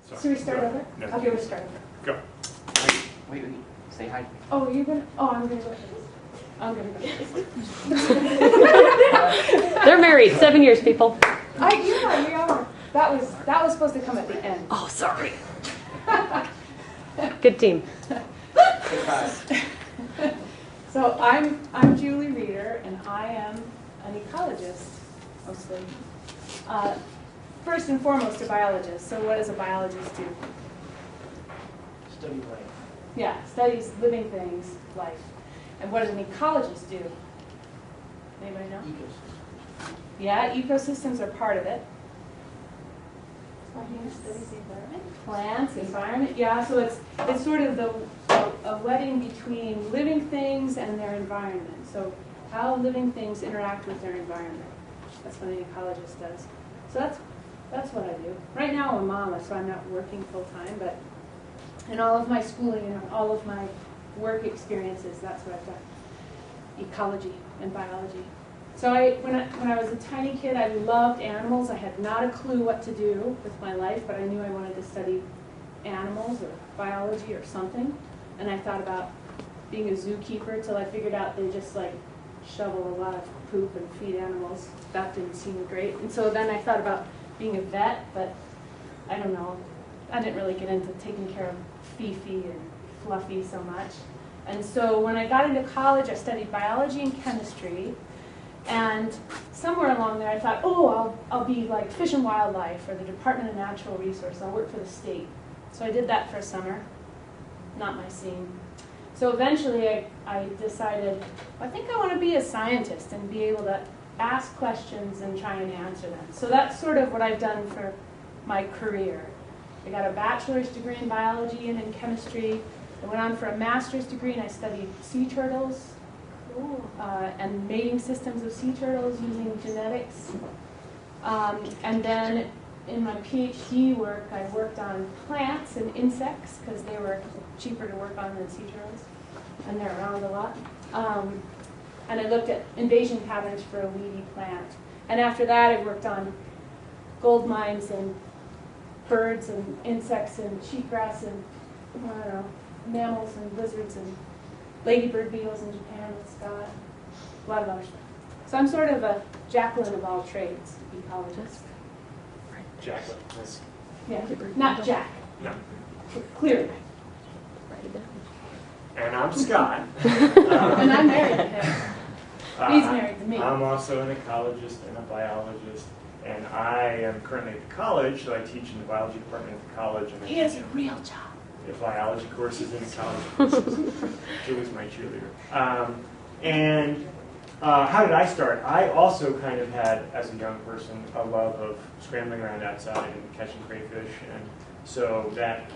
Sorry. Should we start over? No. Okay, we'll start over. Go. Wait, say hi. Oh, you're gonna? Oh, I'm gonna go first. I'm gonna go first. They're married 7 years, people. Yeah. That was supposed to come at the end. Oh, sorry. Good team. So I'm Julie Reeder, and I am an ecologist, mostly. First and foremost, a biologist. So what does a biologist do? Study life. Yeah, studies living things, life. And what does an ecologist do? Anybody know? Ecosystem. Yeah, ecosystems are part of it. Studies the environment. Plants, environment, yeah. So it's sort of a wedding between living things and their environment. So how living things interact with their environment. That's what an ecologist does. So that's what I do. Right now I'm a mama, so I'm not working full time, but in all of my schooling and all of my work experiences, that's what I've done. Ecology and biology. So when I was a tiny kid, I loved animals. I had not a clue what to do with my life, but I knew I wanted to study animals or biology or something. And I thought about being a zookeeper till I figured out they just like shovel a lot of poop and feed animals. That didn't seem great. And so then I thought about being a vet, but I don't know. I didn't really get into taking care of Fifi and Fluffy so much. And so when I got into college, I studied biology and chemistry. And somewhere along there, I thought, oh, I'll be like Fish and Wildlife or the Department of Natural Resources. I'll work for the state. So I did that for a summer. Not my scene. So eventually, I decided, I think I want to be a scientist and be able to ask questions and try and answer them. So that's sort of what I've done for my career. I got a bachelor's degree in biology and in chemistry. I went on for a master's degree, and I studied sea turtles. And mating systems of sea turtles using genetics. And then in my PhD work, I worked on plants and insects because they were cheaper to work on than sea turtles, and they're around a lot. And I looked at invasion patterns for a weedy plant. And after that, I worked on gold mines and birds and insects and cheatgrass and I don't know, mammals and lizards and ladybird beetles in Japan with Scott, a lot of other stuff. So I'm sort of a Jacqueline of all trades, ecologist. Jacqueline. Nice. Yeah, not Jack. No. Clearly. And I'm Scott. And I'm married to him. He's married to me. I'm also an ecologist and a biologist. And I am currently at the college, so I teach in the biology department at the college. And He has a real job. The biology courses and ecology courses. Julie's my cheerleader. How did I start? I also kind of had, as a young person, a love of scrambling around outside and catching crayfish. And so that,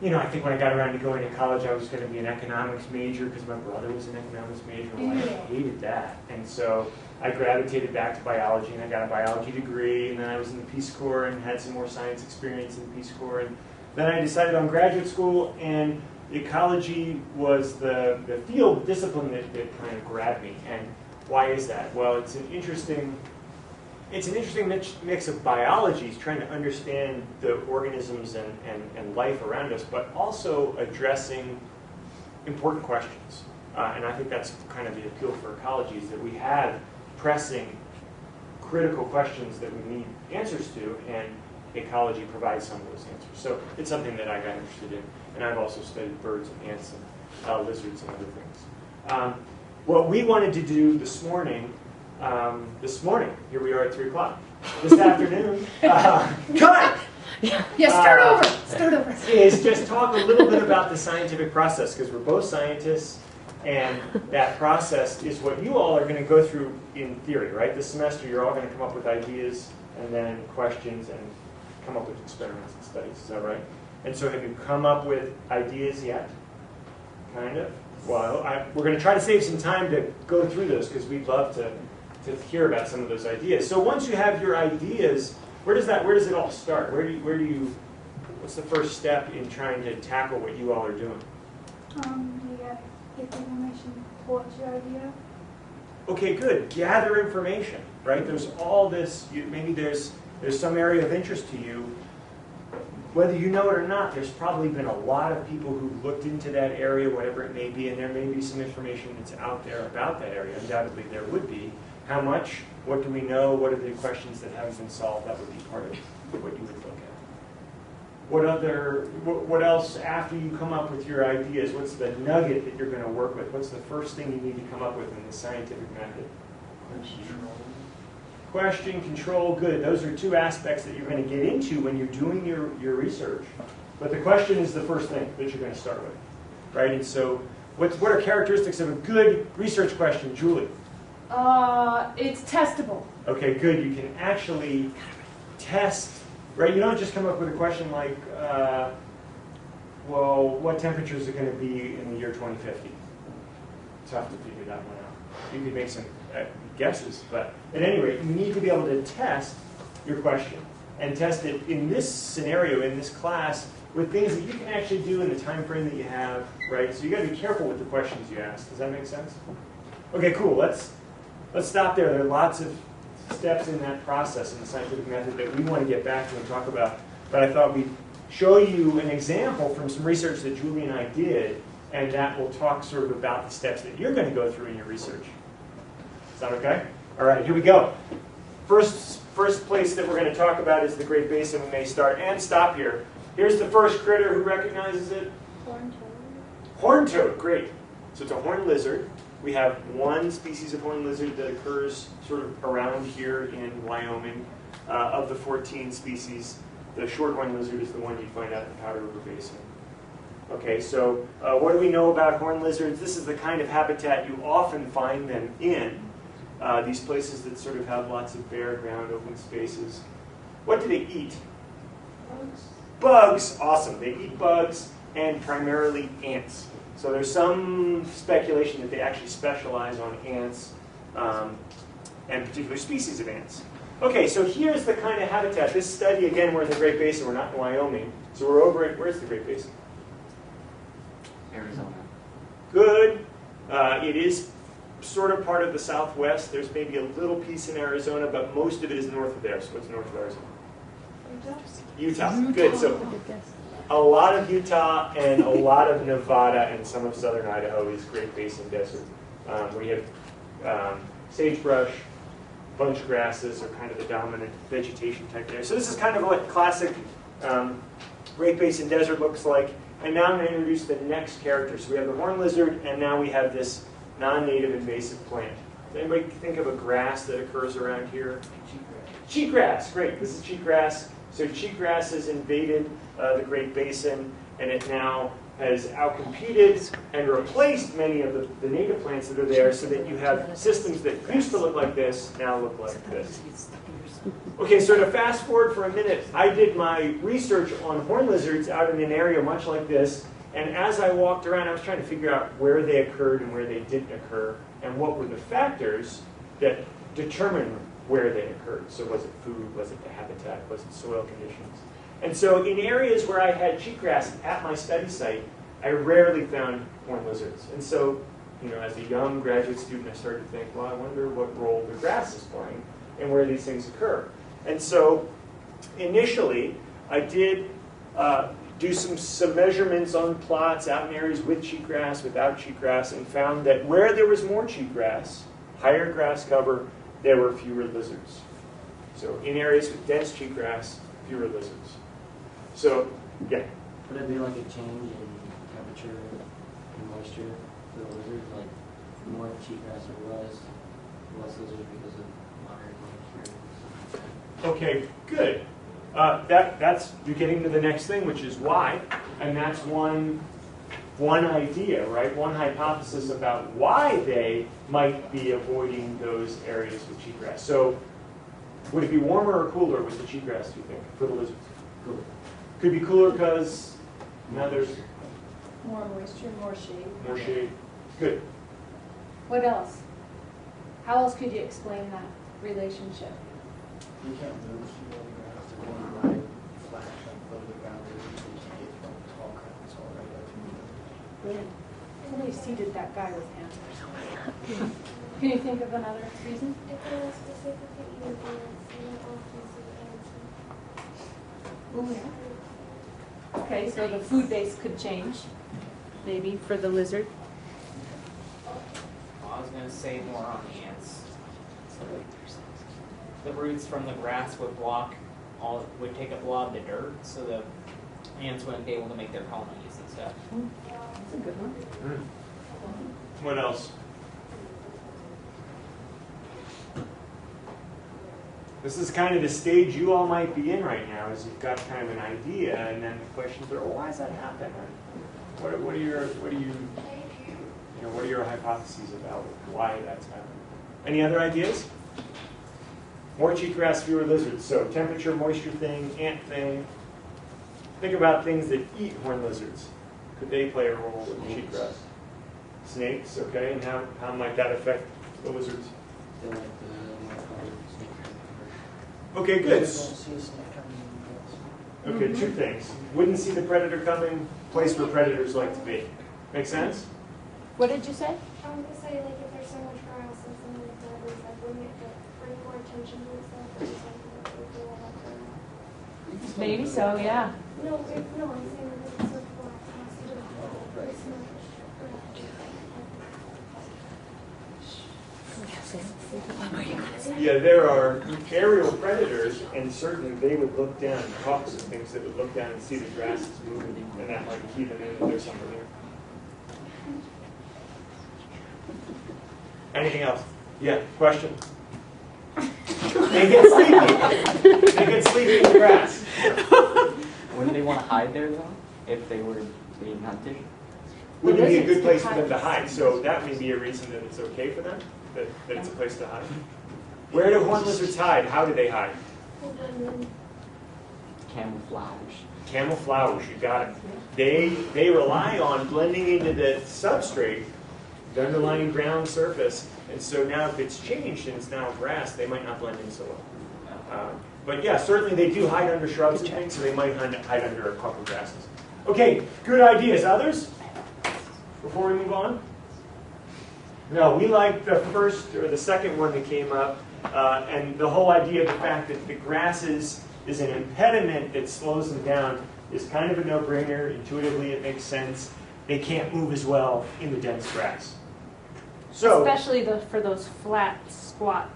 I think when I got around to going to college, I was going to be an economics major because my brother was an economics major. Well, I hated that. And so I gravitated back to biology, and I got a biology degree. And then I was in the Peace Corps and had some more science experience in the Peace Corps. And then I decided on graduate school, and ecology was the field discipline that kind of grabbed me. And why is that? Well, it's an interesting mix of biologies, trying to understand the organisms and life around us, but also addressing important questions. And I think that's kind of the appeal for ecology, is that we have pressing, critical questions that we need answers to, and ecology provides some of those answers. So it's something that I got interested in. And I've also studied birds and ants and lizards and other things. What we wanted to do this morning, here we are at 3 o'clock, this afternoon, cut! Yeah, start over. Is just talk a little bit about the scientific process, because we're both scientists, and that process is what you all are going to go through in theory, right? This semester you're all going to come up with ideas and then questions and come up with experiments and studies. Is that right? And so have you come up with ideas yet? Kind of? Well, we're going to try to save some time to go through those, because we'd love to hear about some of those ideas. So once you have your ideas, where does it all start? What's the first step in trying to tackle what you all are doing? You gotta get the information towards your idea. Okay, good. Gather information, right? There's all this, maybe there's some area of interest to you. whether you know it or not, there's probably been a lot of people who looked into that area, whatever it may be, and there may be some information that's out there about that area. Undoubtedly there would be. How much? What do we know? What are the questions that haven't been solved? That would be part of what you would look at. What else after you come up with your ideas? What's the nugget that you're going to work with? What's the first thing you need to come up with in the scientific method? Question, control, good. Those are two aspects that you're going to get into when you're doing your research. But the question is the first thing that you're going to start with, right? And so what are characteristics of a good research question, Julie? It's testable. Okay, good. You can actually test, right? You don't just come up with a question like, well, what temperature is it going to be in the year 2050? Tough to figure that one out. You could make some guesses, but at any rate, you need to be able to test your question and test it in this scenario, in this class, with things that you can actually do in the time frame that you have, right? So you got to be careful with the questions you ask. Does that make sense? Okay, cool. Let's stop there. There are lots of steps in that process in the scientific method that we want to get back to and talk about. But I thought we'd show you an example from some research that Julie and I did, and that will talk sort of about the steps that you're going to go through in your research. Is that okay? All right, here we go. First place that we're going to talk about is the Great Basin. We may start and stop here. Here's the first critter. Who recognizes it? Horned toad. Horned toad, great. So it's a horned lizard. We have one species of horned lizard that occurs sort of around here in Wyoming. Of the 14 species, the shorthorn lizard is the one you find out in the Powder River Basin. Okay, so what do we know about horned lizards? This is the kind of habitat you often find them in. These places that sort of have lots of bare ground, open spaces. What do they eat? Bugs. Bugs, awesome. They eat bugs and primarily ants. So there's some speculation that they actually specialize on ants and particular species of ants. Okay, so here's the kind of habitat. This study, again, we're in the Great Basin. We're not in Wyoming. So we're over at, where's the Great Basin? Arizona. Good. It is sort of part of the Southwest. There's maybe a little piece in Arizona, but most of it is north of there. So what's north of Arizona? Utah. Good. So a lot of Utah and a lot of Nevada and some of southern Idaho is Great Basin Desert. We have sagebrush, bunch grasses are kind of the dominant vegetation type there. So this is kind of what classic Great Basin Desert looks like. And now I'm going to introduce the next character. So we have the horned lizard, and now we have this non-native invasive plant. Does anybody think of a grass that occurs around here? Cheatgrass. Great. This is cheatgrass. So cheatgrass has invaded the Great Basin, and it now has outcompeted and replaced many of the native plants that are there, so that you have systems that used to look like this now look like this. Okay, so to fast forward for a minute, I did my research on horned lizards out in an area much like this, and as I walked around, I was trying to figure out where they occurred and where they didn't occur, and what were the factors that determine where they occurred. So was it food? Was it the habitat? Was it soil conditions? And so in areas where I had cheatgrass at my study site, I rarely found horned lizards. And so, you know, as a young graduate student, I started to think, well, I wonder what role the grass is playing and where these things occur. And so initially, I did do some measurements on plots out in areas with cheatgrass, without cheatgrass, and found that where there was more cheatgrass, higher grass cover, there were fewer lizards. So in areas with dense cheatgrass, fewer lizards. So, yeah. Would it be like a change in temperature and moisture for the lizards? Like, the more cheatgrass there was, less lizards because of water and moisture. Okay, good. That's you're getting to the next thing, which is why, and that's one idea, right? One hypothesis about why they might be avoiding those areas with cheatgrass. So, would it be warmer or cooler with the cheatgrass, do you think, for the lizards? Cooler. Could be cooler because now there's More moisture, more shade. more shade. Good. What else? How else could you explain that relationship? You can't move through all the grass. They're going right, flash, and low to the ground. You can't get from tall grass all right up to me. Really? Somebody seeded that guy with him. Can you think of another reason? If it was specifically eating ants, you would often see ants. Oh, yeah. Okay, so the food base could change, maybe, for the lizard. I was gonna say more on the ants. The roots from the grass would would take up a lot of the dirt, so the ants wouldn't be able to make their colonies and stuff. That's a good one. What else? This is kind of the stage you all might be in right now, is you've got kind of an idea, and then the questions are, well, why does that happen? What are your hypotheses about why that's happening? Any other ideas? More cheatgrass, fewer lizards. So temperature, moisture thing, ant thing. Think about things that eat horned lizards. Could they play a role with cheatgrass? Snakes, okay, and how might that affect the lizards? They like the more covered snake cover. Okay, You good. don't see a snake coming in the Okay, two things. Wouldn't see the predator coming, place where predators like to be. Make sense? What did you say? I was gonna say, like, if there's so much grass and so many feathers, like, wouldn't it bring more attention to itself or something that would go up there? Maybe so, yeah. No, I'm saying that it's so flat, it has to do with it's not Yeah, there are aerial predators, and certainly they would look down, hawks and things that would look down and see the grass is moving, and that might key them in that there's something there. Anything else? Yeah, question? They get sleepy. They get sleepy in the grass. Wouldn't they want to hide there though, if they were being hunted? Wouldn't it be a good place for them to hide? So that may be a reason that it's okay for them, that it's a place to hide. Where do horned lizards hide? How do they hide? Camouflage. Camouflage, you got it. They rely on blending into the substrate, the underlying ground surface, and so now if it's changed and it's now grass, they might not blend in so well. But yeah, certainly they do hide under shrubs and things, so they might hide under a couple of grasses. Okay, good ideas. Others? Before we move on? No, we like the first or the second one that came up, and the whole idea of the fact that the grasses is an impediment that slows them down is kind of a no-brainer. Intuitively, it makes sense. They can't move as well in the dense grass. So, Especially for those flat, squat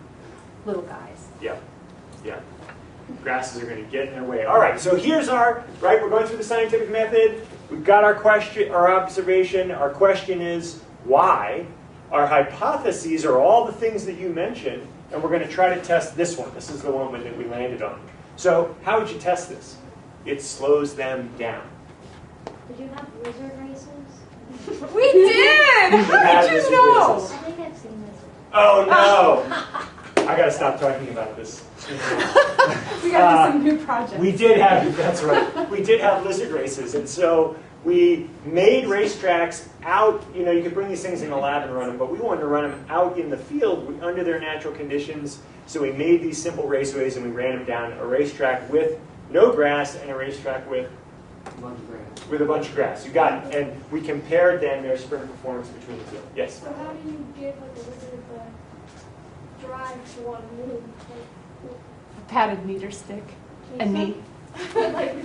little guys. yeah. Grasses are going to get in their way. All right, so here's we're going through the scientific method. We've got our question, our observation. Our question is, why? Our hypotheses are all the things that you mentioned, and we're going to try to test this one. This is the one that we landed on. So how would you test this? It slows them down. Did you have lizard races? We did! How did you know? Races. I think I've seen this. Oh no! I got to stop talking about this. We got to do some new projects. We did have, that's right, we did have lizard races, and so we made racetracks out, you could bring these things in the lab and run them, but we wanted to run them out in the field under their natural conditions, so we made these simple raceways and we ran them down a racetrack with no grass and a racetrack with a bunch of grass. You got it. And we compared then their sprint performance between the two. Yes? So how do you give like a lizard the drive to want to move? Padded meter stick. And me. Like,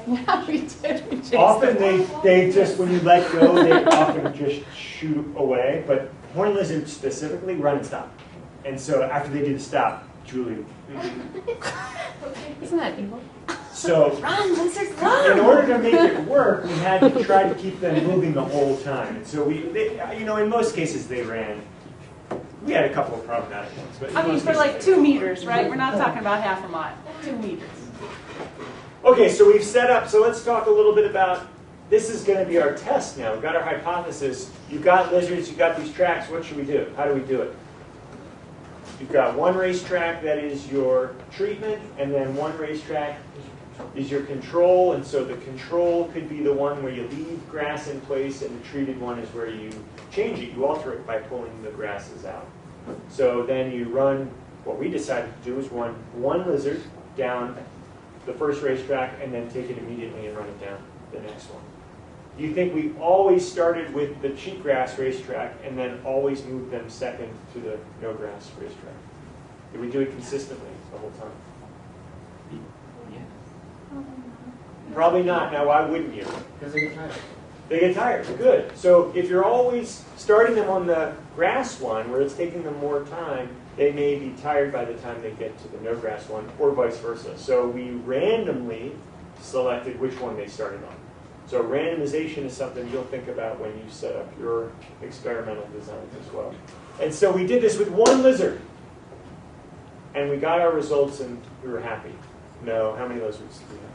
Yeah, we did. We chased Often them. they just, when you let go, they often just shoot away, but horned lizards specifically run and stop. And so after they do the stop, Julie. Isn't that evil? So Run, lizards, run! in order to make it work, we had to try to keep them moving the whole time. And so in most cases they ran. We had a couple of problematic ones. But in I mean, most for cases, like they 2 meters, right? We're not talking about half a mile. 2 meters. Okay, so we've set up, so let's talk a little bit about, this is going to be our test now. We've got our hypothesis. You've got lizards, you've got these tracks. What should we do? How do we do it? You've got one racetrack that is your treatment, and then one racetrack is your control. And so the control could be the one where you leave grass in place, and the treated one is where you change it. You alter it by pulling the grasses out. So then you run, what we decided to do is run one lizard down the first racetrack and then take it immediately and run it down the next one. Do you think we always started with the cheatgrass racetrack and then always moved them second to the no grass racetrack? Did we do it consistently the whole time? Yeah. Probably not. Now, why wouldn't you? Because they get tired. They get tired. Good. So if you're always starting them on the grass one, where it's taking them more time, they may be tired by the time they get to the no grass one, or vice versa. So we randomly selected which one they started on. So randomization is something you'll think about when you set up your experimental designs as well. And so we did this with one lizard. And we got our results and we were happy. No, how many lizards did we have?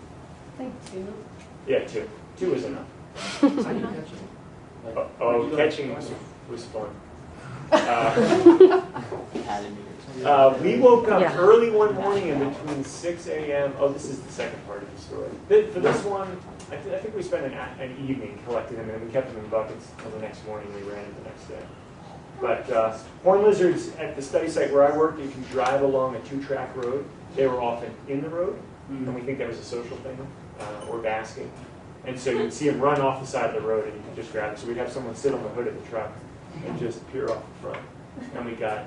I think 2. Yeah, 2. 2 was enough. How do you catch it? Like, Oh, you catching like- was fun. Academy. We woke up Yeah. early one morning and between 6 a.m. Oh, this is the second part of the story. For this one, I think we spent an evening collecting them, and then we kept them in buckets until the next morning. We ran it the next day. But horned lizards at the study site where I worked, you can drive along a 2-track road. They were often in the road, and we think that was a social thing, or basking. And so you'd see them run off the side of the road, and you could just grab them. So we'd have someone sit on the hood of the truck and just peer off the front. And we got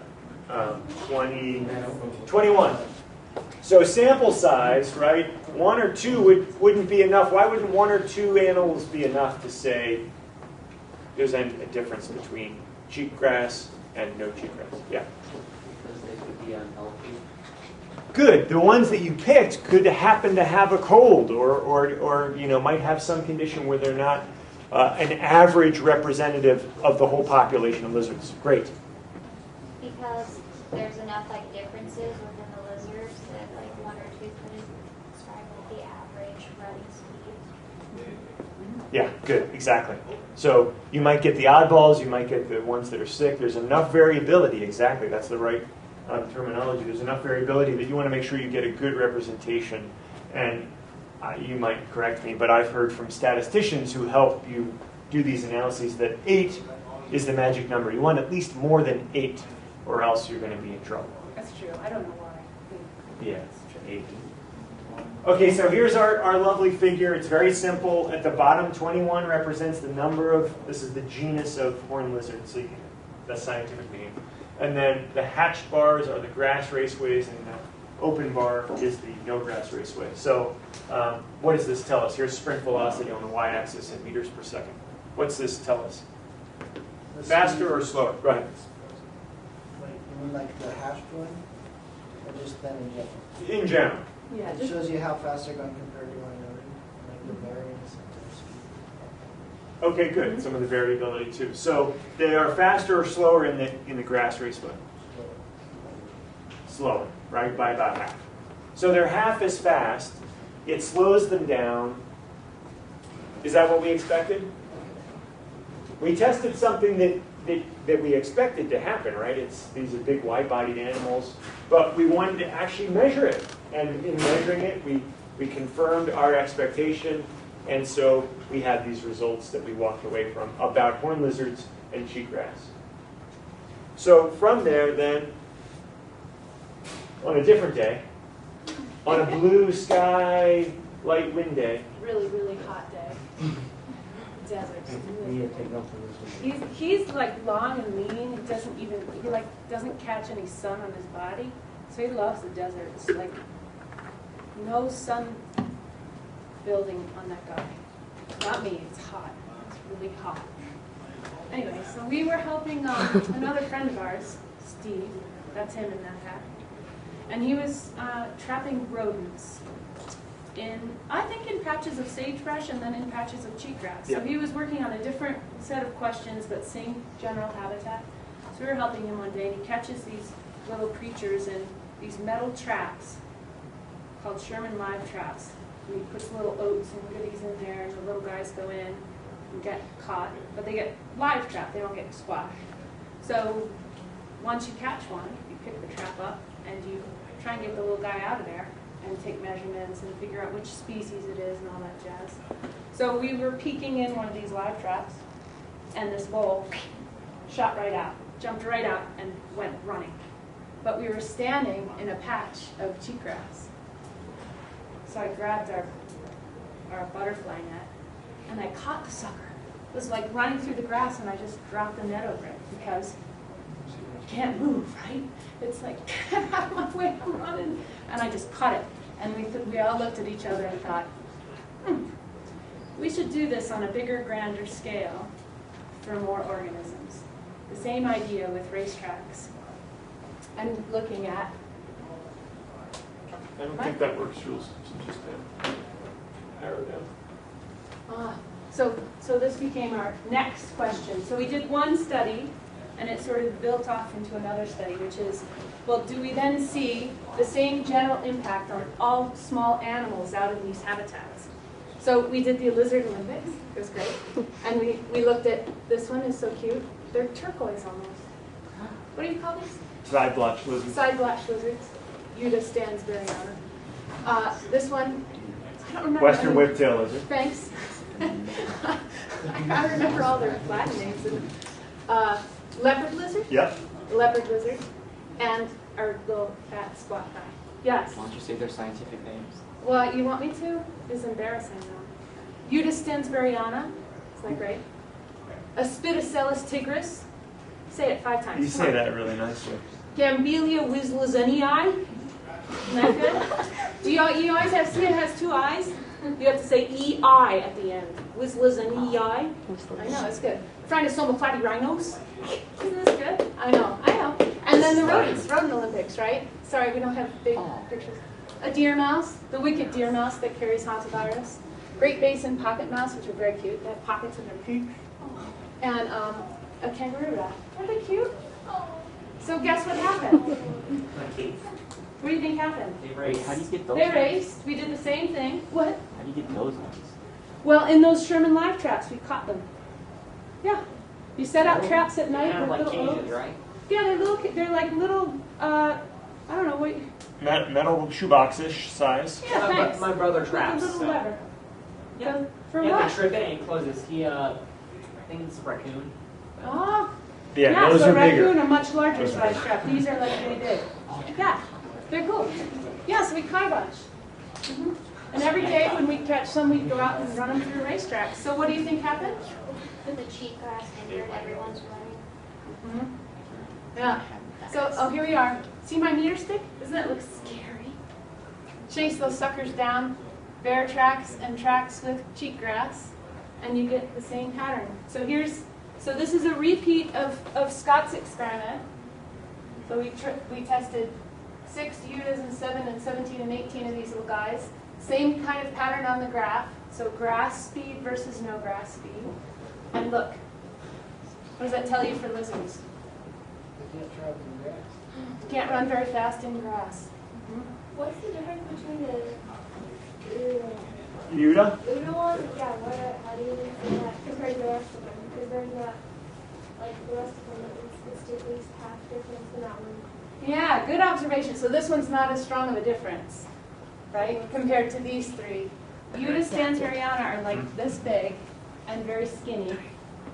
21. So sample size, right? 1 or 2 wouldn't be enough. Why wouldn't 1 or 2 animals be enough to say there's a difference between cheatgrass and no cheatgrass? Yeah. Because they could be unhealthy. Good. The ones that you picked could happen to have a cold, or might have some condition where they're not an average representative of the whole population of lizards. Great. Because there's enough like differences within the lizards that like 1 or 2 couldn't describe like the average running speed. Yeah, good, exactly. So you might get the oddballs, you might get the ones that are sick. There's enough variability, exactly, that's the right terminology. There's enough variability that you want to make sure you get a good representation. And you might correct me, but I've heard from statisticians who help you do these analyses that 8 is the magic number. You want at least more than 8, or else you're going to be in trouble. That's true. I don't know why. Yeah, 8. Okay, so here's our lovely figure. It's very simple. At the bottom, 21 represents the number of, this is the genus of horned lizards, so you can, that's scientific name. And then the hatched bars are the grass raceways, and the open bar is the no grass raceway. So what does this tell us? Here's sprint velocity on the y-axis in meters per second. What's this tell us? Faster or slower? Go ahead. Like, you mean like the hashed one? Or just then in general? In general. Yeah, It just shows you how fast they're going compared to one another, like the variance and their speed. Okay, good. Some of the variability too. So they are faster or slower in the grass raceway? Slower, right, by about half. So they're half as fast. It slows them down. Is that what we expected? We tested something that we expected to happen, right? These are big, wide-bodied animals, but we wanted to actually measure it. And in measuring it, we confirmed our expectation, and so we had these results that we walked away from about horned lizards and cheatgrass. So from there, then, on a different day, on a blue sky, light wind day, really, really hot day. Deserts. We need to take notes on this one. He's like long and lean. He like doesn't catch any sun on his body, so he loves the desert. It's like no sun building on that guy. Not me. It's hot. It's really hot. Anyway, so we were helping another friend of ours, Steve. That's him in that hat, and he was trapping rodents. I think in patches of sagebrush and then in patches of cheatgrass. Yeah. So he was working on a different set of questions, but same general habitat. So we were helping him one day, and he catches these little creatures in these metal traps called Sherman live traps. And he puts little oats and goodies in there, and the little guys go in and get caught. But they get live trapped, they don't get squashed. So once you catch one, you pick the trap up, and you try and get the little guy out of there, and take measurements and figure out which species it is and all that jazz. So we were peeking in one of these live traps, and this bull shot right out, jumped right out, and went running. But we were standing in a patch of cheatgrass. So I grabbed our butterfly net, and I caught the sucker. It was like running through the grass, and I just dropped the net over it because you can't move, right? It's like, get out of my way, I'm running. And I just caught it. And we all looked at each other and thought, We should do this on a bigger, grander scale for more organisms. The same idea with racetracks. I'm looking at, I don't think that works, Jules. Just arrow down. so this became our next question. So we did one study, and it sort of built off into another study, which is, well, do we then see the same general impact on all small animals out in these habitats? So we did the Lizard Olympics. It was great. And we looked at, this one is so cute. They're turquoise almost. What do you call these? Side blotch lizards. Side blotch lizards. Uta stansberryana. This one, I don't remember. Western whiptail lizard. Thanks. I remember all their Latin names. Leopard lizard? Yep. Leopard lizard. And our little fat squat guy. Yes. Why don't you say their scientific names? Well, you want me to? It's embarrassing though. Uta stansberryana. Is that great? Aspidicellus tigris. Say it 5 times. You say that really nicely. Gambelia wislazanii. Isn't that good? Do you always have, see it has 2 eyes? You have to say E-I at the end. Wislazanii. I know, it's good. Phrynosoma platyrinos. Isn't this good? I know. And then the rodents, rodent Olympics, right? Sorry, we don't have big pictures. A deer mouse, the wicked deer mouse that carries hantavirus. Great Basin pocket mouse, which are very cute. They have pockets in their feet. And a kangaroo rat. Aren't they cute? So guess what happened? What do you think happened? Wait, how do you get those They ones? raced. We did the same thing. What? How do you get those ones? Well, in those Sherman live traps, we caught them. Yeah. You set out traps at night Kind of with like little cages, oaks. right? Yeah, they're like little, I don't know what. Metal shoebox-ish size. Yeah, thanks. My brother With a traps. little So. lever. Yeah. For You have what? to trip it and it closes. I think it's a raccoon. Oh. Yeah, those so are raccoon bigger. are much larger Those are size bigger. trap. These are like really big. Yeah, they're cool. Yeah, so we caught a bunch. And every day when we catch some, we'd go out and run them through racetracks. So what do you think happened? With the cheatgrass injured, everyone's running. Yeah. So, here we are. See my meter stick? Doesn't it look scary? Chase those suckers down, bear tracks and tracks with cheatgrass, and you get the same pattern. So this is a repeat of Scott's experiment. So we tested 6 Utas and 7 and 17 and 18 of these little guys. Same kind of pattern on the graph. So grass speed versus no grass speed. And look, what does that tell you for lizards? They can't travel in grass. Can't run very fast in grass. What's the difference between the Uta? Uta one? Yeah, how do you say that compared to the rest of them? Because there's not, like the rest of them, it's at least half difference in that one. Yeah, good observation. So this one's not as strong of a difference, right, compared to these 3. Uta stansberryana are like this big and very skinny.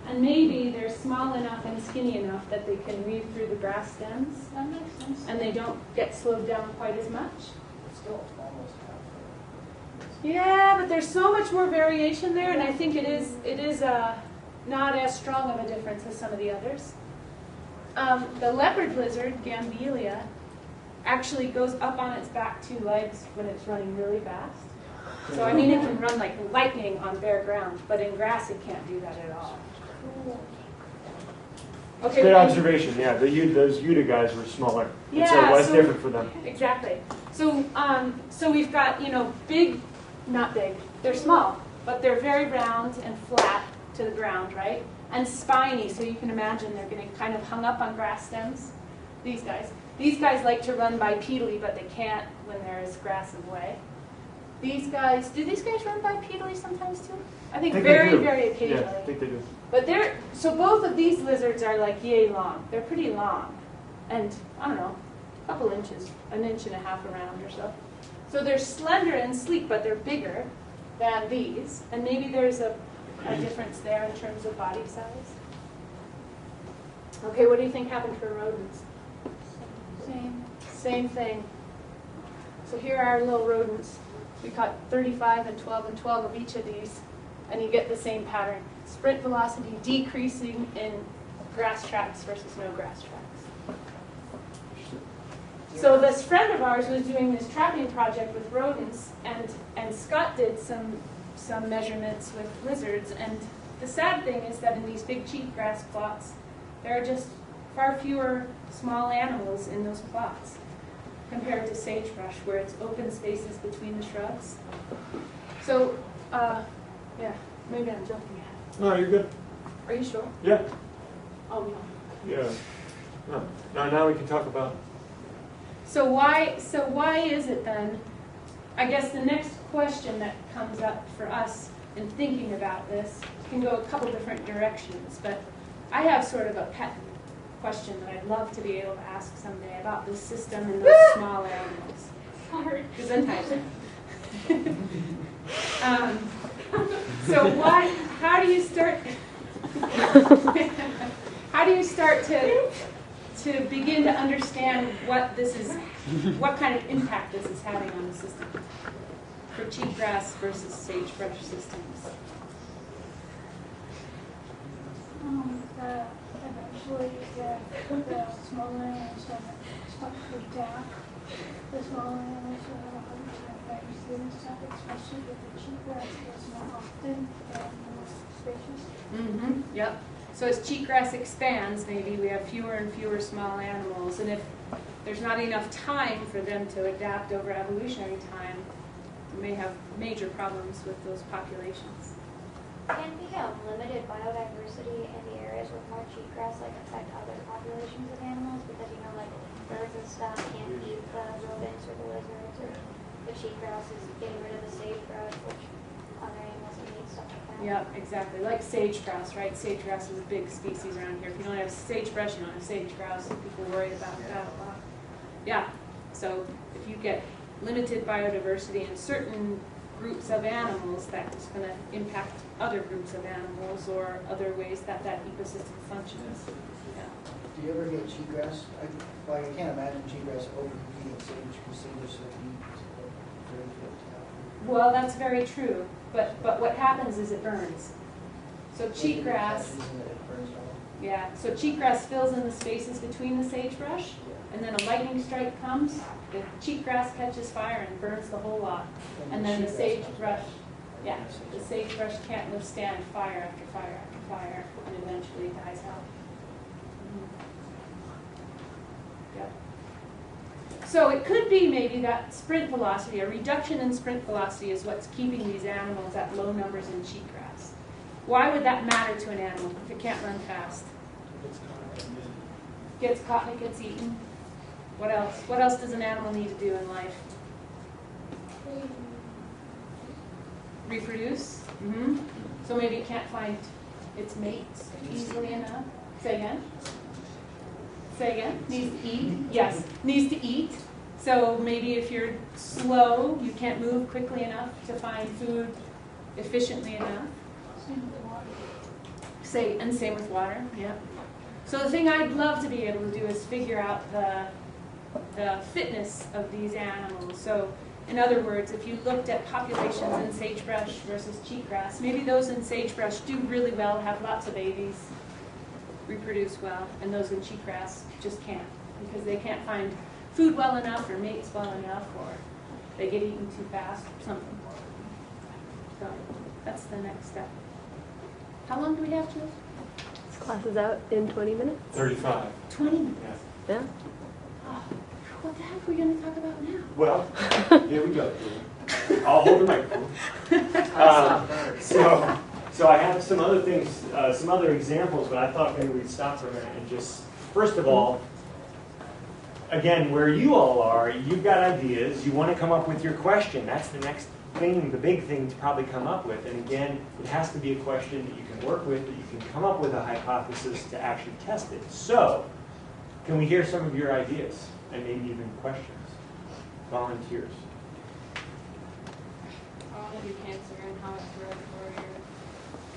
And maybe they're small enough and skinny enough that they can weave through the grass stems. That makes sense. And they don't get slowed down quite as much. It's still almost half. Yeah, but there's so much more variation there, and I think it is not as strong of a difference as some of the others. The leopard lizard, Gambelia, actually goes up on its back 2 legs when it's running really fast. So I mean, it can run like lightning on bare ground, but in grass it can't do that at all. Okay. Good observation. Yeah, those Uta guys were smaller. And so it was different for them. Exactly. So we've got, big, not big. They're small, but they're very round and flat to the ground, right? And spiny, so you can imagine they're getting kind of hung up on grass stems. These guys like to run bipedally, but they can't when there is grass in the way. Do these guys run bipedally sometimes too? I think very, very occasionally. Yeah, I think they do. But so both of these lizards are like yay long. They're pretty long. And, I don't know, a couple inches, 1.5 inches around or so. So they're slender and sleek, but they're bigger than these. And maybe there's a difference there in terms of body size. Okay, what do you think happened for rodents? Same thing. So here are our little rodents. We caught 35 and 12 and 12 of each of these, and you get the same pattern. Sprint velocity decreasing in grass tracks versus no grass tracks. So this friend of ours was doing this trapping project with rodents, and Scott did some some measurements with lizards. And the sad thing is that in these big cheatgrass plots, there are just far fewer small animals in those plots compared to sagebrush, where it's open spaces between the shrubs. So, yeah, maybe I'm jumping ahead. No, you're good. Are you sure? Yeah. Oh, no. Yeah. No. Now we can talk about. So why is it then, I guess the next question that comes up for us in thinking about this can go a couple different directions, but I have sort of a pet question that I'd love to be able to ask someday about this system and those small animals. Sorry. Gesundheit. So how do you start to begin to understand what this is, what kind of impact this is having on the system for cheatgrass versus sagebrush systems? Eventually, the smaller animals start to adapt. The smaller animals will have a hard time fighting students stuff, especially with the cheatgrass that's more often and more spacious. Mm-hmm. Yep. So as cheatgrass expands, maybe we have fewer and fewer small animals, and if there's not enough time for them to adapt over evolutionary time, we may have major problems with those populations. Can we have limited biodiversity in the areas with more cheatgrass like affect other populations of animals? Because like birds and stuff can't eat the rodents or the lizards, or the cheatgrass is getting rid of the sagebrush, which other animals can eat, stuff like that. Yep, exactly. Like sage-grouse, right? Sage-grouse is a big species around here. If you don't have sagebrush, you don't have sage-grouse. People worry about that a lot. Yeah. So if you get limited biodiversity in certain groups of animals, that's going to impact other groups of animals or other ways that that ecosystem functions. Yeah. Do you ever get cheatgrass? I can't imagine cheatgrass overcompeting sage because sage is so deep. Well, that's very true. But what happens is it burns. So cheatgrass, yeah. So cheatgrass fills in the spaces between the sagebrush, and then a lightning strike comes. The cheatgrass catches fire and burns the whole lot, and then the sagebrush, yeah, the sagebrush can't withstand fire after fire after fire, and eventually dies out. Yep. So it could be maybe that sprint velocity, a reduction in sprint velocity, is what's keeping these animals at low numbers in cheatgrass. Why would that matter to an animal if it can't run fast? Gets caught and it gets eaten. What else? What else does an animal need to do in life? Reproduce. Mm-hmm. So maybe it can't find its mates easily enough. Say again? Say again? Needs to eat? Yes, needs to eat. So maybe if you're slow, you can't move quickly enough to find food efficiently enough. And same with water, yeah. So the thing I'd love to be able to do is figure out the fitness of these animals. So in other words, if you looked at populations in sagebrush versus cheatgrass, maybe those in sagebrush do really well, have lots of babies, reproduce well, and those in cheatgrass just can't because they can't find food well enough or mates well enough, or they get eaten too fast or something. So that's the next step. How long do we have, Jill? This class is out in 20 minutes. 35. 20 minutes. Yeah. Oh, what the heck are we going to talk about now? Well, here we go. I'll hold the microphone. So I have some other things, some other examples, but I thought maybe we'd stop for a minute and just, first of all, again, where you all are, you've got ideas, you want to come up with your question. That's the next thing, the big thing to probably come up with. And again, it has to be a question that you can work with, that you can come up with a hypothesis to actually test it. So, can we hear some of your ideas and maybe even questions? Volunteers. I want to do cancer and how it's hereditary, or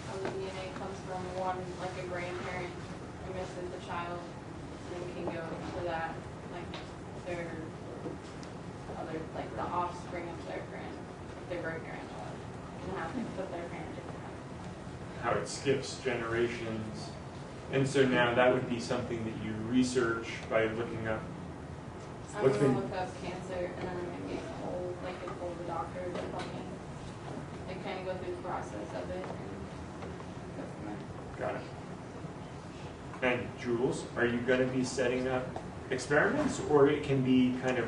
how the DNA comes from one, like a grandparent who misses the child, and can go to that, like their other, like the offspring of their great-grandchild, and have to put their parent in that. How it skips generations. And so now that would be something that you research by looking up. I'm going to look up cancer, and then I'm going to get hold, like get hold of the doctors or something. Like kind of go through process of it and go from there. Got it. And Jules, are you going to be setting up experiments, or it can be kind of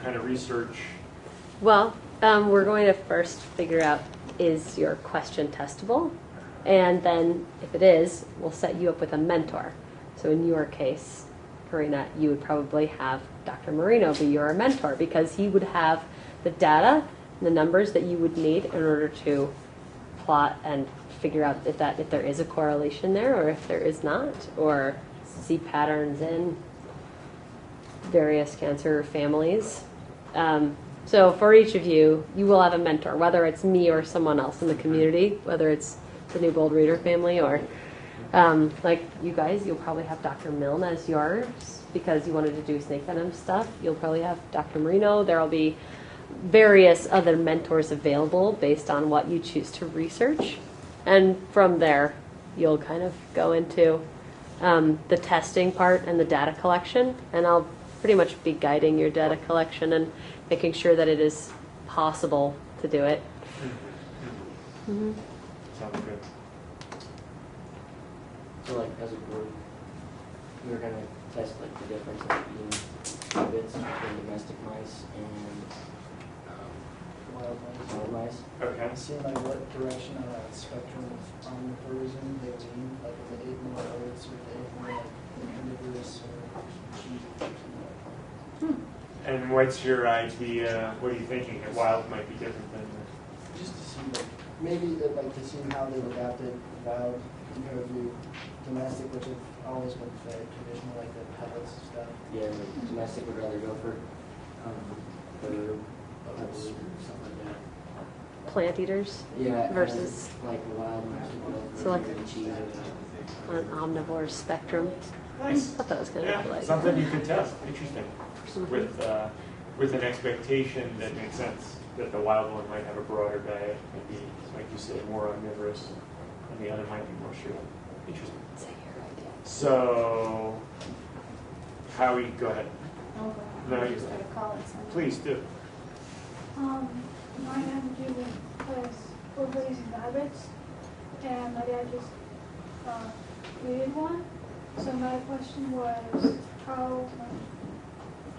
kind of research? Well, we're going to first figure out, is your question testable? And then if it is, we'll set you up with a mentor. So in your case, Karina, you would probably have Dr. Marino be your mentor, because he would have the data, the numbers that you would need in order to plot and figure out if there is a correlation there, or if there is not, or see patterns in various cancer families. So for each of you, you will have a mentor, whether it's me or someone else in the community, whether it's the New Bold Reader family, or like you guys, you'll probably have Dr. Milne as yours because you wanted to do snake venom stuff. You'll probably have Dr. Marino. There will be various other mentors available based on what you choose to research. And from there, you'll kind of go into the testing part and the data collection. And I'll pretty much be guiding your data collection and making sure that it is possible to do it. Mm-hmm. Sounds good. So like as a group, we were gonna test like the difference of eating rabbits between domestic mice and wild mice. Okay. Seeing like what direction on that spectrum of omnivorism they lean, like if they ate more oats or if they ate more like carnivorous or cheese or something like that. And what's your idea? What are you thinking? That wild might be different than Just to see like maybe like to see how they've adapted wild compared to domestic, which have always been fed traditional, like the pellets and stuff. Yeah, like domestic would rather go for herb, oats, or something like that. Plant eaters Yeah, versus and, like wild mice would go for So, like, cheese or on an omnivore spectrum. I Nice. thought that was kind of like something you can test. Interesting. With an expectation that makes sense, that the wild one might have a broader diet, maybe, like you say, more omnivorous, and the other might be more short. Interesting. So, Howie, go ahead. Oh, No, well, I you just go. gotta call it something. Please do. Mine had to do with because we're raising rabbits, and my dad just created one. So my question was,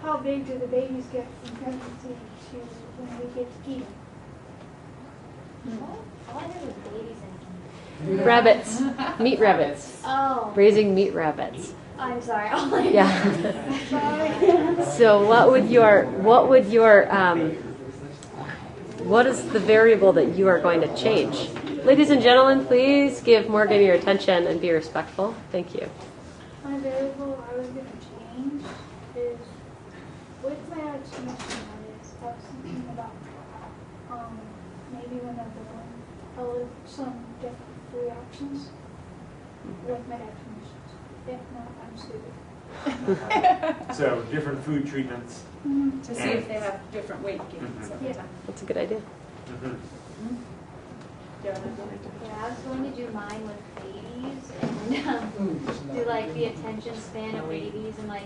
how big do the babies get from pregnancy to when we get to eat them? All I heard was babies and rabbits, meat rabbits, oh, raising meat rabbits. I'm sorry. All I Yeah. Sorry. So what is the variable that you are going to change? Ladies and gentlemen, please give Morgan your attention and be respectful. Thank you. My variable I was going to change is with my dad's mission on this. I was thinking about maybe when they're born, I'll live some different reactions with my dad's missions. If not, I'm stupid. So, different food treatments. To see if they have different weight gains over Yeah. time. That's a good idea. Mm-hmm. Yeah, Yeah, I was going to do mine with babies and do like the attention span of babies and like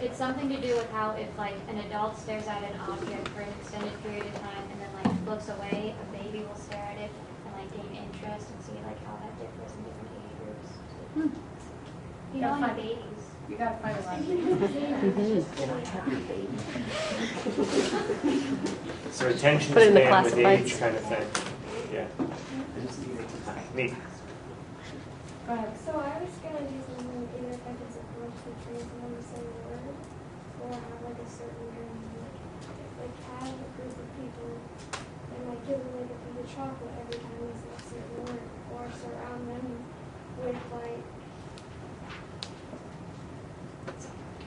it's something to do with how if like an adult stares at an object for an extended period of time and then like looks away, a baby will stare at it and like gain interest and see like how that differs in different age groups. You know, Gotta like find- babies. You gotta find a lot. So, attention Put it in the span with classifieds. age kind of thing. Yeah. Neat. Go ahead. So I was gonna do something either if I could support the trees and then the same word, or have like a certain like have a group of people and like give them like a piece of chocolate every time they say a certain word, or surround them with like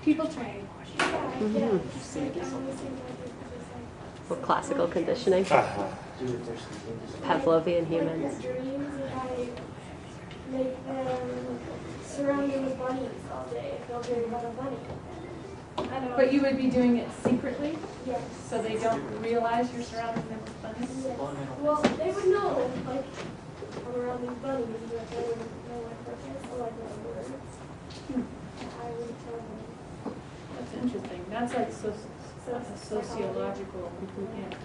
People train. yeah, just like I always think like it's just like Well, classical conditioning, Uh-huh. do it first and just Pavlovian like humans. the dreams if I make them surround them with bunnies all day if they'll dream about a bunny. I don't But you would be doing it secretly, yes. so they don't realize you're surrounding them with bunnies? Yes. Well, they would know, like, I'm around these bunnies, but they wouldn't know my purpose or like my words. I would tell them. That's interesting. That's like sociological. Yeah.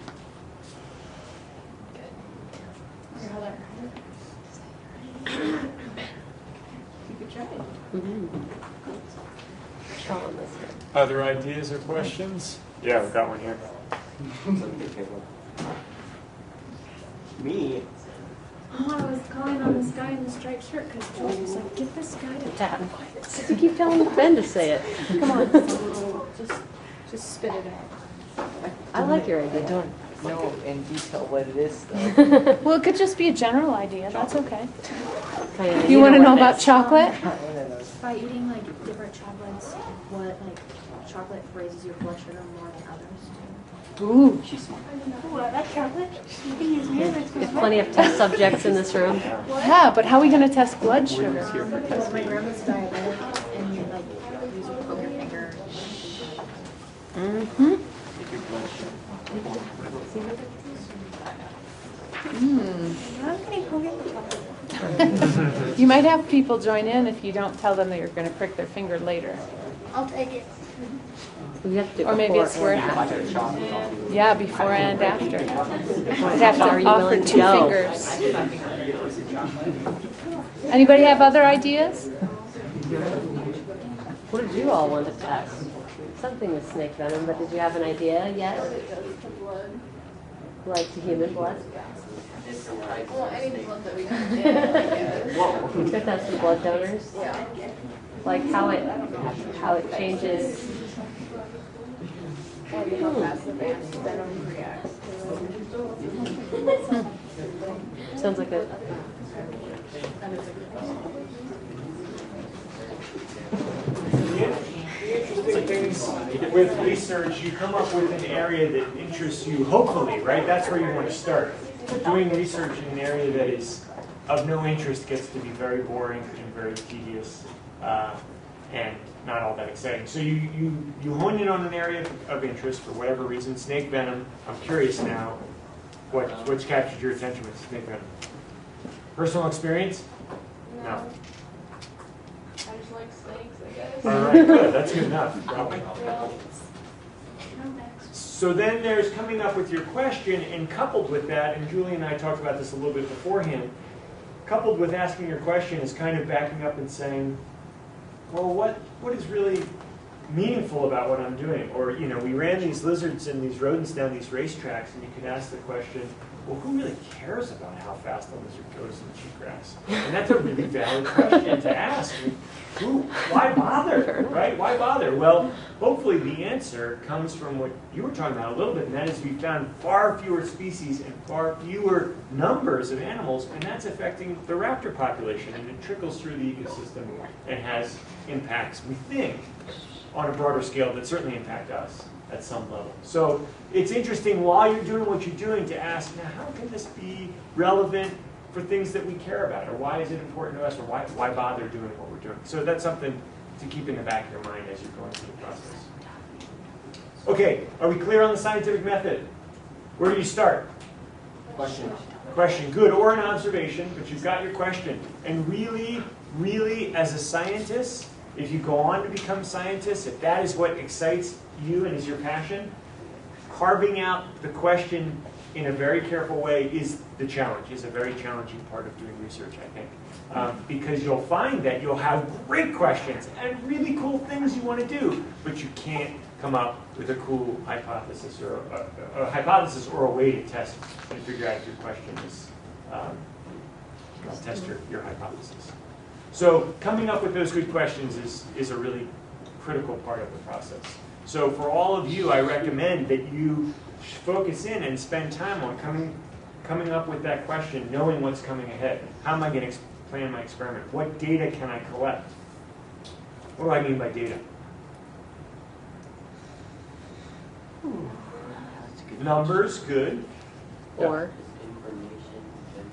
Sean, this one. Other ideas or questions? Yeah, we've got one here. Me? Oh, I was calling on this guy in the striped shirt because George was like, get this guy to Tap. You keep telling Ben to say it. Come on, just spit it out. I like your I idea. don't know in detail what it is though. Well, it could just be a general idea. That's okay. Kinda, You want to know what about it is. chocolate? By eating like different chocolates, what like chocolate raises your blood sugar more than others do? Ooh. She's smart. Ooh, I like chocolate. You can use me as There's plenty of test subjects in this room. Yeah, but how are we going to test blood sugar? Because my grandma's diabetic and you like use your poke your finger. Mm-hmm. How can I poke it? You might have people join in if you don't tell them that you're going to prick their finger later. I'll take it. We have to do Or maybe before it's and worth after. it. Yeah, before and after. You'd have Are to you offer willing to 2 go? fingers. Anybody have other ideas? What did you all want to test? Something with snake venom, but did you have an idea yet? Like to human blood? Well, any blood that we can get, I guess. You could test some blood donors? Yeah. Like how it changes. Or how fast the venom reacts to it. Sounds like a The interesting things with research, you come up with an area that interests you, hopefully, right? That's where you want to start. Doing research in an area that is of no interest gets to be very boring and very tedious and not all that exciting. So you hone in on an area of interest for whatever reason. Snake venom, I'm curious now, what's captured your attention with snake venom? Personal experience? No. I just like snakes, I guess. All right, good. That's good enough. So then there's coming up with your question, and coupled with that, and Julie and I talked about this a little bit beforehand, coupled with asking your question is kind of backing up and saying, well, what is really meaningful about what I'm doing? Or, you know, we ran these lizards and these rodents down these racetracks, and you could ask the question, well, who really cares about how fast a lizard goes in cheatgrass? And that's a really valid question to ask. Why bother, right? Why bother? Well, hopefully the answer comes from what you were talking about a little bit, and that is we found far fewer species and far fewer numbers of animals, and that's affecting the raptor population, and it trickles through the ecosystem and has impacts, we think, on a broader scale that certainly impact us at some level. So it's interesting while you're doing what you're doing to ask, now how can this be relevant for things that we care about, or why is it important to us, or why bother doing what we're doing? So that's something to keep in the back of your mind as you're going through the process. Okay, are we clear on the scientific method? Where do you start? Question. Question, good, or an observation, but you've got your question. And really, really, as a scientist, if you go on to become scientists, if that is what excites you and is your passion, carving out the question in a very careful way is the challenge, is a very challenging part of doing research, I think. Because you'll find that you'll have great questions and really cool things you want to do, but you can't come up with a cool hypothesis or a hypothesis or a way to test and figure out if your question is test your hypothesis. So coming up with those good questions is a really critical part of the process. So for all of you, I recommend that you focus in and spend time on coming up with that question, knowing what's coming ahead. How am I going to plan my experiment? What data can I collect? What do I mean by data? Numbers, good. or Information.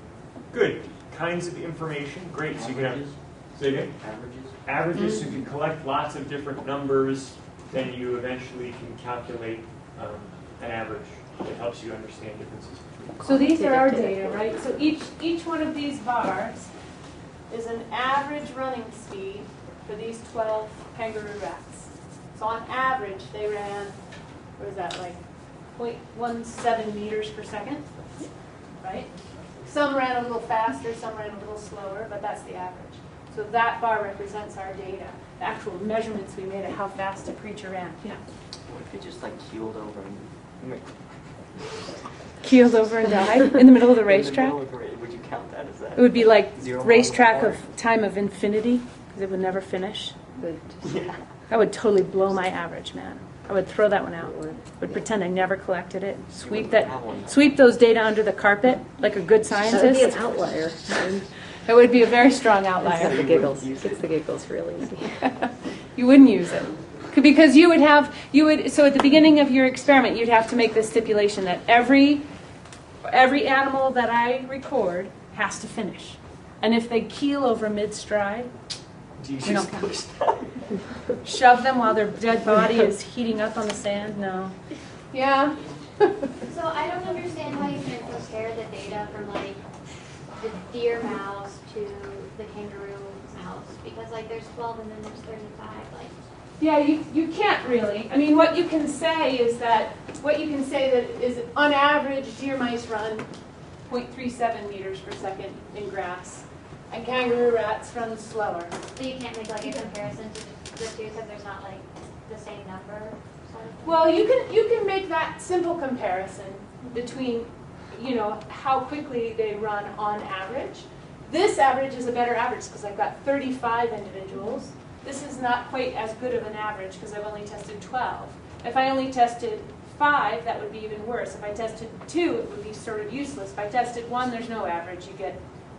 Good. Kinds of information, great. So you can have, Averages. say again? Averages. Averages, so if you collect lots of different numbers, then you eventually can calculate an average that helps you understand differences between. So these are our data, right? So each one of these bars is an average running speed for these 12 kangaroo rats. So on average, they ran, what is that, like 0.17 meters per second, right? Some ran a little faster, some ran a little slower, but that's the average. So that bar represents our data, the actual measurements we made of how fast a creature ran. Yeah. What if it just like keeled over and Keeled over and died in the middle of the racetrack? Would you count that as that? It would be like Zero racetrack mile of time of infinity, because it would never finish. Yeah. That would totally blow my average, man. I would throw that one out. Would pretend I never collected it. Sweep those data under the carpet like a good That would be an scientist. outlier. That would be a very strong Gets outlier. the giggles. Gets the giggles real easy. You wouldn't use it. Because so at the beginning of your experiment, you'd have to make this stipulation that every animal that I record has to finish. And if they keel over mid-stride, Do you We just don't push that? shove them while their dead body is heating up on the sand, no. Yeah? So I don't understand how you can compare the data from like the deer mouse to the kangaroo mouse, because like there's 12 and then there's 35. Like, Yeah, you can't really. I mean, what you can say that is on average deer mice run 0.37 meters per second in grass, and kangaroo rats run slower. so you can't make like a comparison to the two because there's not like the same number. Sort of thing? Well, you can make that simple comparison between, how quickly they run on average. This average is a better average because I've got 35 individuals. This is not quite as good of an average because I've only tested 12. If I only tested 5, that would be even worse. If I tested 2, it would be sort of useless. If I tested 1, there's no average. You get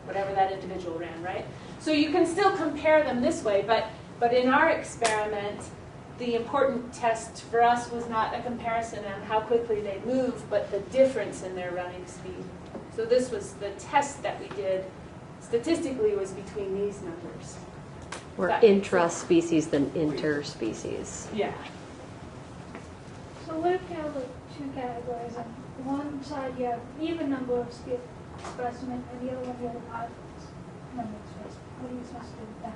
whatever that individual ran, right? So you can still compare them this way, but in our experiment, the important test for us was not a comparison on how quickly they move, but the difference in their running speed. So this was the test that we did statistically was between these numbers. More That- intra-species than inter-species. Yeah. So what if you have like two categories? On one side you have even number of specimen, and the other one you have odd number of specimen. What are you supposed to do with that?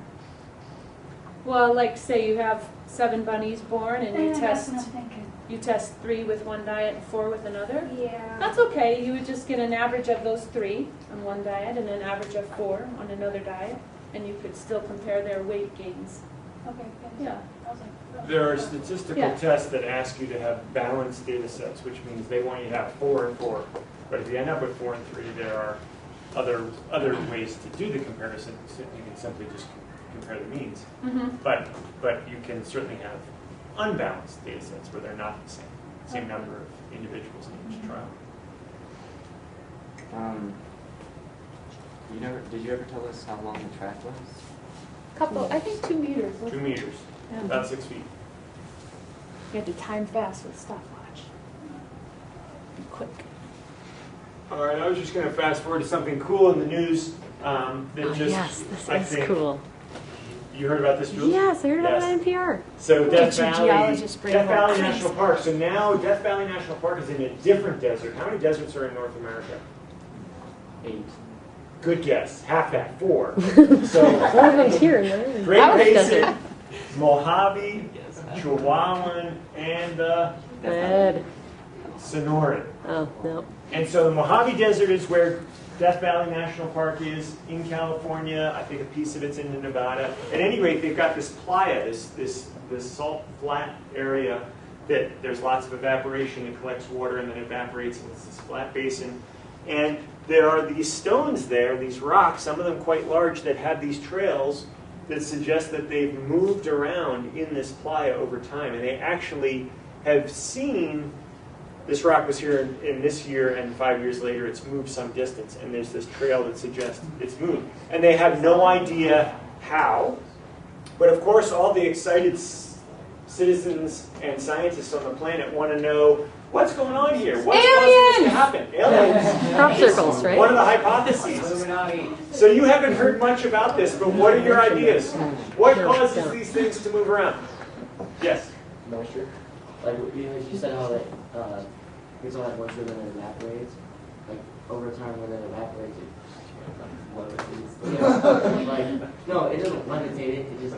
Well, like say you have 7 bunnies born and you That's test what I'm thinking. you test 3 with one diet and 4 with another. Yeah. That's okay. You would just get an average of those 3 on one diet and an average of 4 on another diet, and you could still compare their weight gains. Okay, good. Yeah. I was like, oh. There are statistical Yeah. tests that ask you to have balanced data sets, which means they want you to have 4 and 4. But if you end up with 4 and 3, there are other ways to do the comparison. So you can simply just compare the means. Mm-hmm. But you can certainly have unbalanced data sets where they're not the same number of individuals in each trial. Did you ever tell us how long the track was? Couple, I think 2 meters. 2 meters, Yeah. about 6 feet. You had to time fast with stopwatch. Be quick. All right, I was just going to fast forward to something cool in the news that Oh, just, yes, this I is think, cool. You heard about this, Jules? Yes, I heard about Yes. it on NPR. So Death your Valley, geologist brain Death go Valley crazy. National Park. So now Death Valley National Park is in a different desert. How many deserts are in North America? 8. Good guess. Half that. 4. One So of them's here, right? Great Ouch, Basin, desert. Mojave, Yes. Chihuahuan, and Ed. Sonoran. Oh, no. And so the Mojave Desert is where Death Valley National Park is in California. I think a piece of it's in Nevada. At any rate, they've got this playa, this salt flat area that there's lots of evaporation. It collects water and then evaporates, and it's this flat basin. And there are these stones there, these rocks, some of them quite large, that have these trails that suggest that they've moved around in this playa over time. And they actually have seen this rock was here in this year, and 5 years later it's moved some distance, and there's this trail that suggests it's moved. And they have no idea how, but of course all the excited citizens and scientists on the planet want to know what's going on here. What's causing this to happen? Aliens. Crop circles, right? One of the hypotheses. So you haven't heard much about this, but what are your ideas? What causes these things to move around? Yes? Moisture. Like you said how like it's all like moisture when it evaporates. Like over time when it evaporates it like no, it doesn't levitate it, it just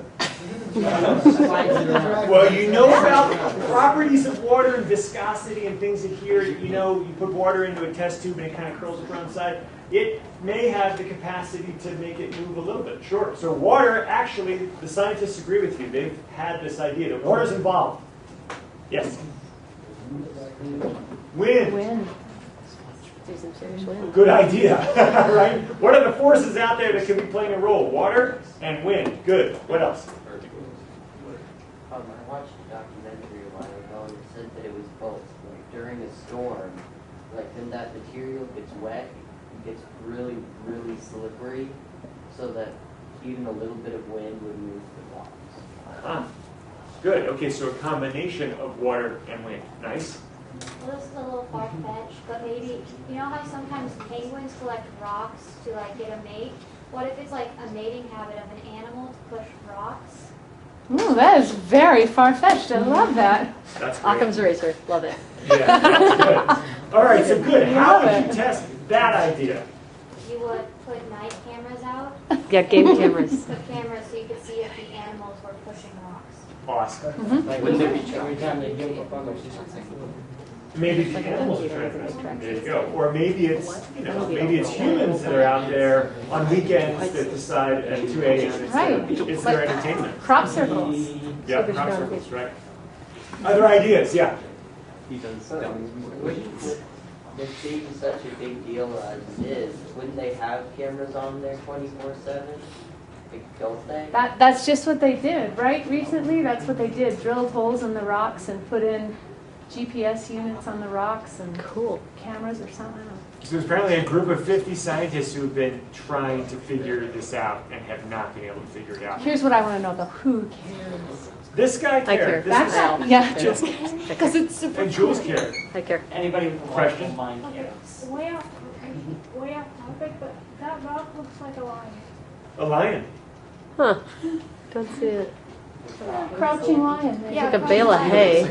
Well, you know about the properties of water and viscosity and things adhere. You know, you put water into a test tube and it kind of curls around the side. It may have the capacity to make it move a little bit. Sure. So water, actually, the scientists agree with you. They've had this idea that water's involved. Yes? Wind. Wind. Do some serious wind. Good idea, right? What are the forces out there that could be playing a role? Water and wind. Good. What else? I watched a documentary a while ago and it said that it was both. Like during a storm, like when that material gets wet, it gets really, really slippery, so that even a little bit of wind would move the rocks. Huh. Good. Okay, so a combination of water and wind. Nice. Well, this is a little far-fetched, but maybe, you know how sometimes penguins collect rocks to like get a mate? What if it's like a mating habit of an animal to push rocks? Ooh, that is very far-fetched. I love that. That's great. Occam's razor. Love it. Yeah, that's good. All right, so good. How would you test that idea? You would put night cameras out, Yeah, game cameras. put cameras so you could see if the animals were pushing rocks. Awesome. Like wouldn't there be every time they jump up on their Maybe the animals are trying to mess with them. There you go. Or maybe it's, you know, maybe it's humans that are out there on weekends that decide at 2 a.m. Right. It's their entertainment. Crop circles. Yeah, crop circles, right. Other ideas, yeah. He does. This being such a big deal as it is, wouldn't they have cameras on there 24/7? Like, don't they? That's just what they did, right? Recently, that's what they did. Drilled holes in the rocks and put in GPS units on the rocks and Cool. cameras or something. I don't know. So there's apparently a group of 50 scientists who've been trying to figure this out and have not been able to figure it out. Here's what I want to know though. Who cares? This guy I care. cared. This That's is, yeah, Jules cares. Because it's super and Jules cared. I care. Anybody with a Question? logical mind Okay, cares. way off topic, but that rock looks like a lion. A lion. Huh. Don't see it. Crouching lion. Yeah, Like a bale of hay.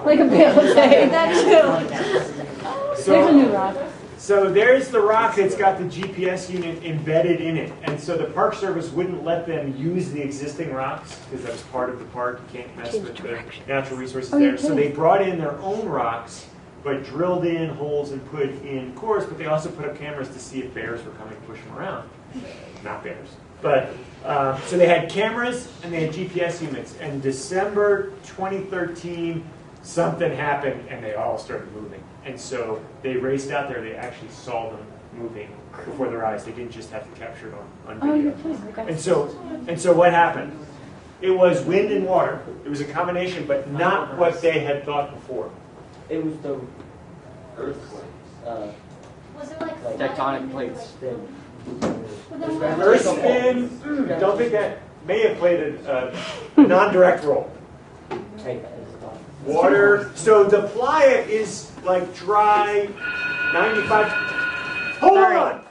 like a bale of hay. That too. There's a new rock. So there's the rock that's got the GPS unit embedded in it. And so the Park Service wouldn't let them use the existing rocks because that's part of the park. You can't mess Change with direction. the natural resources Oh, you there. So can. they brought in their own rocks, but drilled in holes and put in cores. But they also put up cameras to see if bears were coming to push them around. Not bears. But so they had cameras and they had GPS units. And December 2013, something happened and they all started moving. And so they raced out there. They actually saw them moving before their eyes. They didn't just have to capture it on Oh, video. you're kidding. Okay. And so what happened? It was wind and water. It was a combination, but not what they had thought before. It was the earthquake. Was it like Tectonic flooding? plates. Thing. Earth spin, don't think that may have played a non-direct role. Water, so the playa is like dry, 95. Hold Sorry. on!